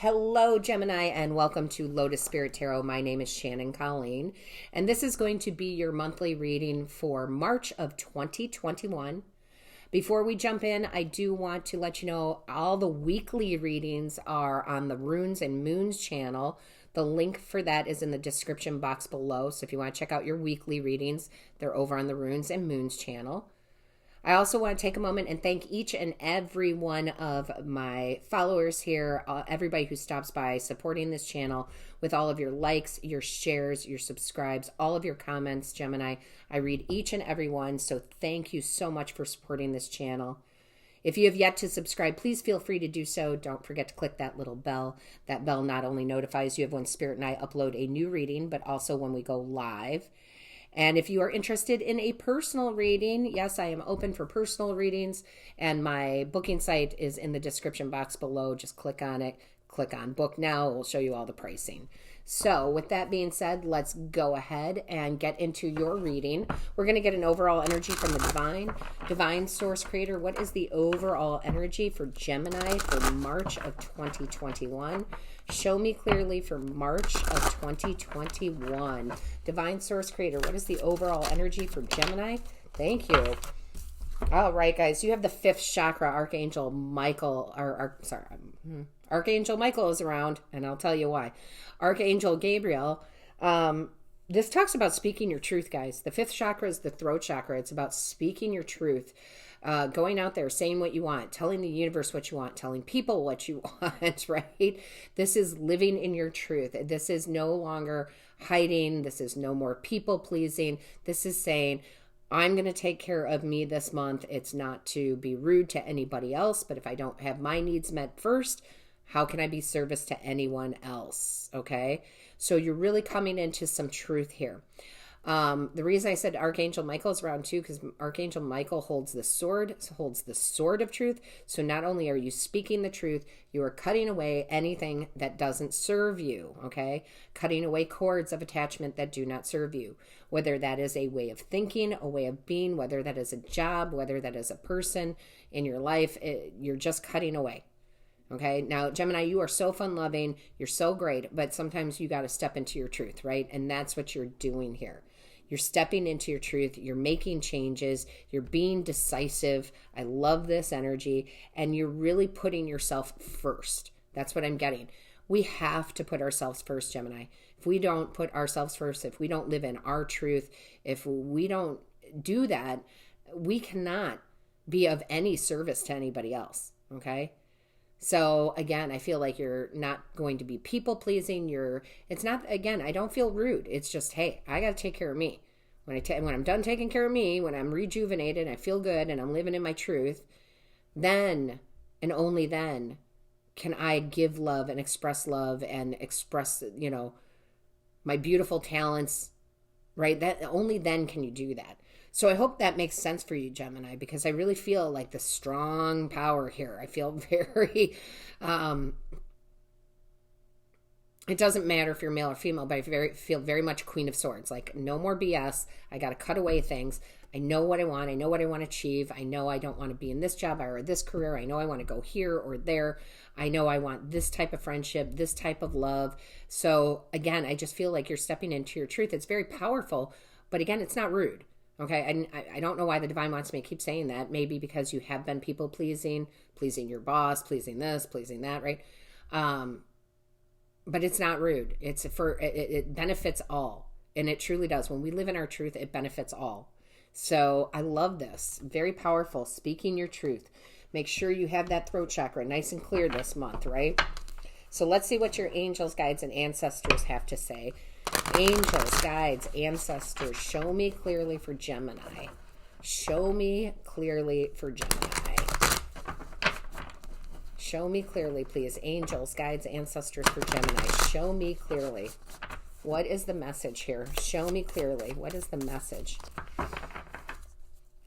Hello, Gemini, and welcome to Lotus Spirit Tarot. My name is Shannon Colleen, and this is going to be your monthly reading for March of 2021. Before we jump in, I do want to let you know all the weekly readings are on the Runes and Moons channel. The link for that is in the description box below, so if you want to check out your weekly readings, they're over on the Runes and Moons channel. I also want to take a moment and thank each and every one of my followers here, everybody who stops by supporting this channel with all of your likes, your shares, your subscribes, all of your comments, Gemini. I read each and every one, so thank you so much for supporting this channel. If you have yet to subscribe, please feel free to do so. Don't forget to click that little bell. That bell not only notifies you of when Spirit and I upload a new reading, but also when we go live. And if you are interested in a personal reading, yes, I am open for personal readings, and my booking site is in the description box below. Just click on it, click on book now. It will show you all the pricing. So with that being said, let's go ahead and get into your reading. We're going to get an overall energy from the divine source creator. What is the overall energy for Gemini for March of 2021? Show me clearly for March of 2021. Divine source creator, what is the overall energy for Gemini? Thank you. All right, guys, you have the fifth chakra, Archangel Michael, Archangel Michael is around, and I'll tell you why. Archangel Gabriel, this talks about speaking your truth, guys. The fifth chakra is the throat chakra. It's about speaking your truth, going out there, saying what you want, telling the universe what you want, telling people what you want, right? This is living in your truth. This is no longer hiding. This is no more people pleasing. This is saying, I'm going to take care of me this month. It's not to be rude to anybody else, but if I don't have my needs met first, how can I be service to anyone else? Okay. So you're really coming into some truth here. The reason I said Archangel Michael is around too, because Archangel Michael holds the sword of truth. So not only are you speaking the truth, you are cutting away anything that doesn't serve you. Okay. Cutting away cords of attachment that do not serve you, whether that is a way of thinking, a way of being, whether that is a job, whether that is a person in your life, you're just cutting away. Okay. Now, Gemini, you are so fun-loving. You're so great, but sometimes you got to step into your truth, right? And that's what you're doing here. You're stepping into your truth. You're making changes. You're being decisive. I love this energy. And you're really putting yourself first. That's what I'm getting. We have to put ourselves first, Gemini. If we don't put ourselves first, if we don't live in our truth, if we don't do that, we cannot be of any service to anybody else. Okay. So again, I feel like you're not going to be people pleasing. It's not, again, I don't feel rude. It's just, hey, I got to take care of me. When I'm done taking care of me, when I'm rejuvenated, I feel good and I'm living in my truth, then and only then can I give love and express my beautiful talents, right? That only then can you do that. So I hope that makes sense for you, Gemini, because I really feel like the strong power here. I feel very, it doesn't matter if you're male or female, but I feel very much Queen of Swords. Like, no more BS. I got to cut away things. I know what I want. I know what I want to achieve. I know I don't want to be in this job or this career. I know I want to go here or there. I know I want this type of friendship, this type of love. So again, I just feel like you're stepping into your truth. It's very powerful, but again, it's not rude. Okay, I don't know why the divine wants me to keep saying that. Maybe because you have been people pleasing your boss, pleasing this, pleasing that, right? But it's not rude. It benefits all, and it truly does. When we live in our truth, it benefits all. So I love this. Very powerful. Speaking your truth. Make sure you have that throat chakra nice and clear this month, right? So let's see what your angels, guides, and ancestors have to say. Angels, guides, ancestors, show me clearly for Gemini. Show me clearly for Gemini. Show me clearly, please. Angels, guides, ancestors for Gemini. Show me clearly. What is the message here? Show me clearly. What is the message?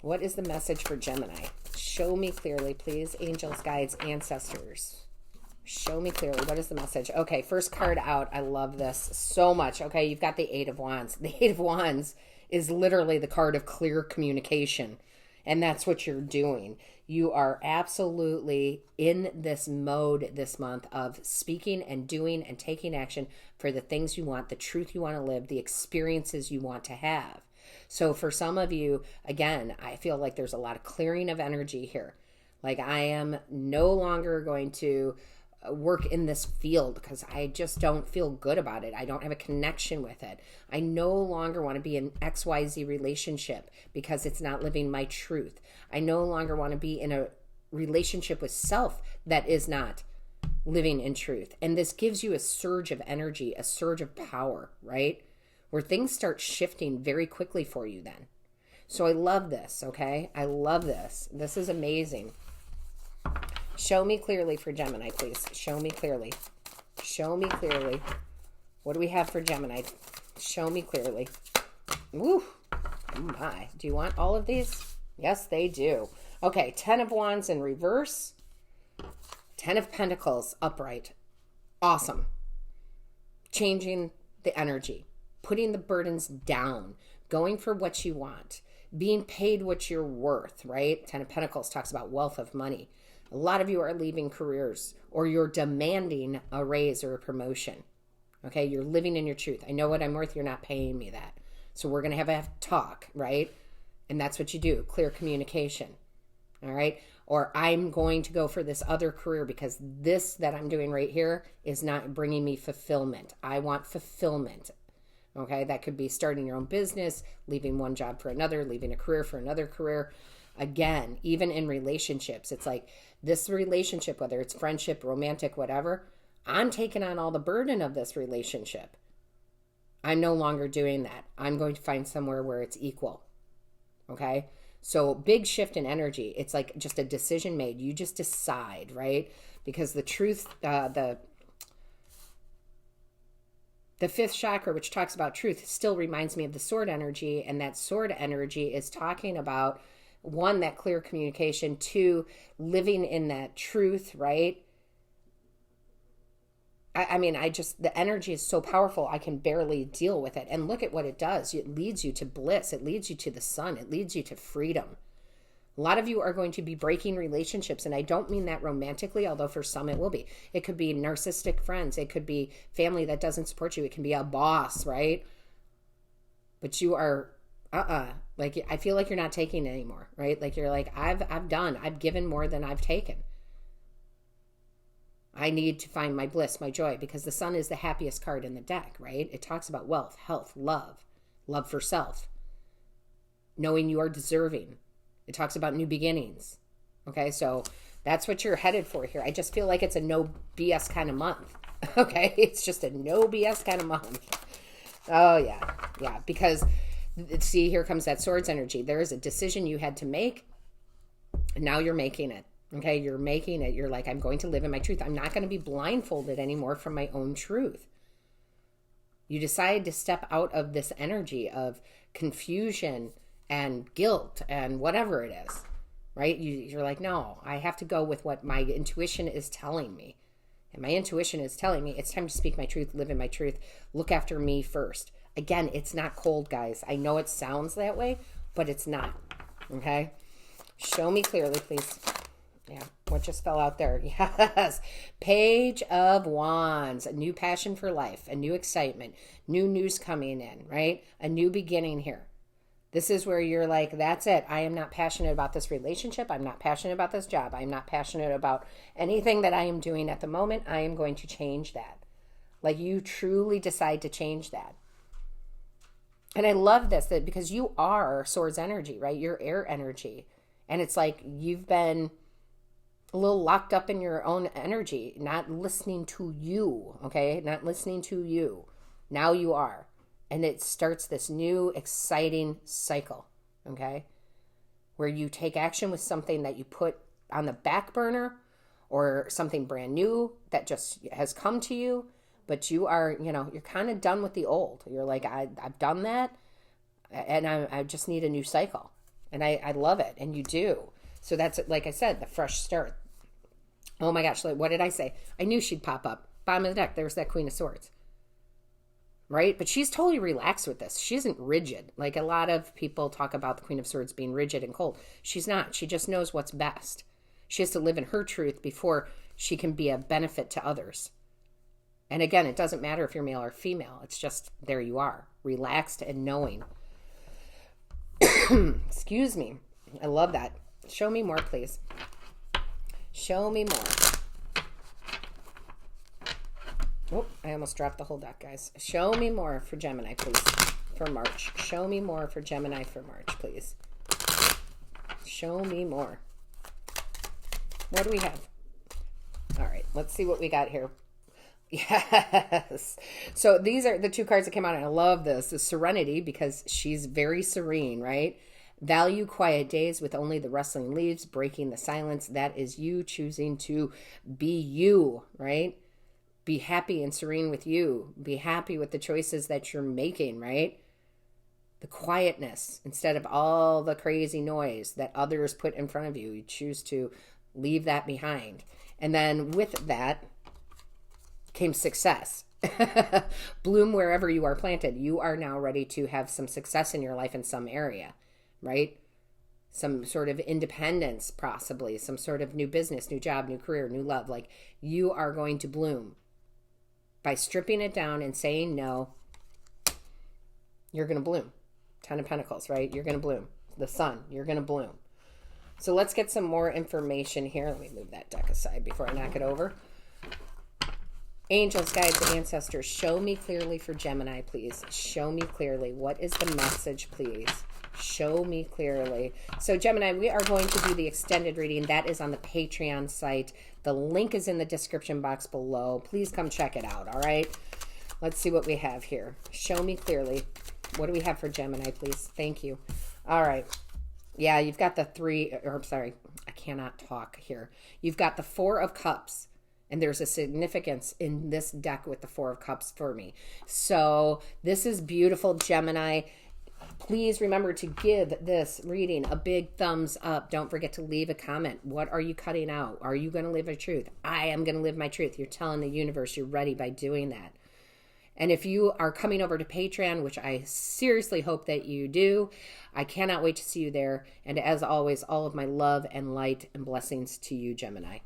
What is the message for Gemini? Show me clearly, please. Angels, guides, ancestors. Show me clearly. What is the message? Okay, first card out. I love this so much. Okay, you've got the Eight of Wands. The Eight of Wands is literally the card of clear communication. And that's what you're doing. You are absolutely in this mode this month of speaking and doing and taking action for the things you want, the truth you want to live, the experiences you want to have. So for some of you, again, I feel like there's a lot of clearing of energy here. Like I am no longer going to work in this field because I just don't feel good about it. I don't have a connection with it. I no longer want to be in XYZ relationship because it's not living my truth. I no longer want to be in a relationship with self that is not living in truth. And this gives you a surge of energy, a surge of power, right? Where things start shifting very quickly for you then. So I love this, okay? I love this. This is amazing. Show me clearly for Gemini, please. Show me clearly. Show me clearly. What do we have for Gemini? Show me clearly. Woo! Oh my. Do you want all of these? Yes, they do. Okay, 10 of Wands in reverse. 10 of Pentacles upright. Awesome. Changing the energy. Putting the burdens down. Going for what you want. Being paid what you're worth, right? 10 of Pentacles talks about wealth of money. A lot of you are leaving careers or you're demanding a raise or a promotion. Okay, you're living in your truth. I know what I'm worth. You're not paying me that. So we're going to have a talk, right? And that's what you do. Clear communication. All right. Or I'm going to go for this other career because this that I'm doing right here is not bringing me fulfillment. I want fulfillment. Okay. That could be starting your own business, leaving one job for another, leaving a career for another career. Again, even in relationships, it's like this relationship, whether it's friendship, romantic, whatever, I'm taking on all the burden of this relationship. I'm no longer doing that. I'm going to find somewhere where it's equal. Okay? So big shift in energy. It's like just a decision made. You just decide, right? Because the truth, the fifth chakra, which talks about truth, still reminds me of the sword energy. And that sword energy is talking about, one, that clear communication, two, living in that truth, right? I mean, the energy is so powerful, I can barely deal with it. And look at what it does. It leads you to bliss. It leads you to the sun. It leads you to freedom. A lot of you are going to be breaking relationships, and I don't mean that romantically, although for some it will be. It could be narcissistic friends. It could be family that doesn't support you. It can be a boss, right? But you are like, I feel like you're not taking anymore, right? Like you're like, I've done, I've given more than I've taken. I need to find my bliss, my joy, because the sun is the happiest card in the deck, right? It talks about wealth, health, love for self, knowing you are deserving. It talks about new beginnings. Okay. So that's what you're headed for here. I just feel like it's a no BS kind of month. Okay. It's just a no BS kind of month. Oh yeah. Yeah. Because see, here comes that swords energy. There is a decision you had to make, and now you're making it. Okay, you're making it. You're like, I'm going to live in my truth. I'm not going to be blindfolded anymore from my own truth. You decide to step out of this energy of confusion and guilt and whatever it is, right? You're like, no, I have to go with what my intuition is telling me. And my intuition is telling me it's time to speak my truth, live in my truth, look after me first. Again, it's not cold, guys. I know it sounds that way, but it's not. Okay? Show me clearly, please. Yeah, what just fell out there? Yes. Page of Wands. A new passion for life, a new excitement, new news coming in, right? A new beginning here. This is where you're like, that's it. I am not passionate about this relationship. I'm not passionate about this job. I'm not passionate about anything that I am doing at the moment. I am going to change that. Like you truly decide to change that. And I love this that because you are swords energy, right? You're air energy. And it's like you've been a little locked up in your own energy, not listening to you, okay? Not listening to you. Now you are. And it starts this new exciting cycle, okay? Where you take action with something that you put on the back burner or something brand new that just has come to you. But you are, you're kind of done with the old. You're like, I've done that, and I just need a new cycle. And I love it, and you do. So that's, like I said, the fresh start. Oh my gosh, what did I say? I knew she'd pop up. Bottom of the deck, there's that Queen of Swords. right? But she's totally relaxed with this. She isn't rigid. Like a lot of people talk about the Queen of Swords being rigid and cold. She's not. She just knows what's best. She has to live in her truth before she can be a benefit to others. And again, it doesn't matter if you're male or female. It's just there you are, relaxed and knowing. Excuse me. I love that. Show me more, please. Show me more. Oh, I almost dropped the whole deck, guys. Show me more for Gemini, please, for March. Show me more for Gemini for March, please. Show me more. What do we have? All right, let's see what we got here. Yes. So these are the two cards that came out, and I love this. The Serenity, because she's very serene, right? Value quiet days with only the rustling leaves, breaking the silence. That is you choosing to be you, right? Be happy and serene with you. Be happy with the choices that you're making, right? The quietness instead of all the crazy noise that others put in front of you. You choose to leave that behind. And then with that came success. Bloom wherever you are planted. You are now ready to have some success in your life in some area, right? Some sort of independence, possibly. Some sort of new business, new job, new career, new love. Like you are going to bloom. By stripping it down and saying no, you're going to bloom. 10 of Pentacles, right? You're going to bloom. The Sun, you're going to bloom. So let's get some more information here. Let me move that deck aside before I knock it over. Angels, guides, ancestors, show me clearly for Gemini, please. Show me clearly. What is the message, please? Show me clearly. So Gemini, we are going to do the extended reading. That is on the Patreon site. The link is in the description box below. Please come check it out, all right? Let's see what we have here. Show me clearly. What do we have for Gemini, please? Thank you. All right. Yeah, you've got the sorry, I cannot talk here. You've got the Four of Cups. And there's a significance in this deck with the Four of Cups for me. So this is beautiful, Gemini. Please remember to give this reading a big thumbs up. Don't forget to leave a comment. What are you cutting out? Are you going to live your truth? I am going to live my truth. You're telling the universe you're ready by doing that. And if you are coming over to Patreon, which I seriously hope that you do, I cannot wait to see you there. And as always, all of my love and light and blessings to you, Gemini.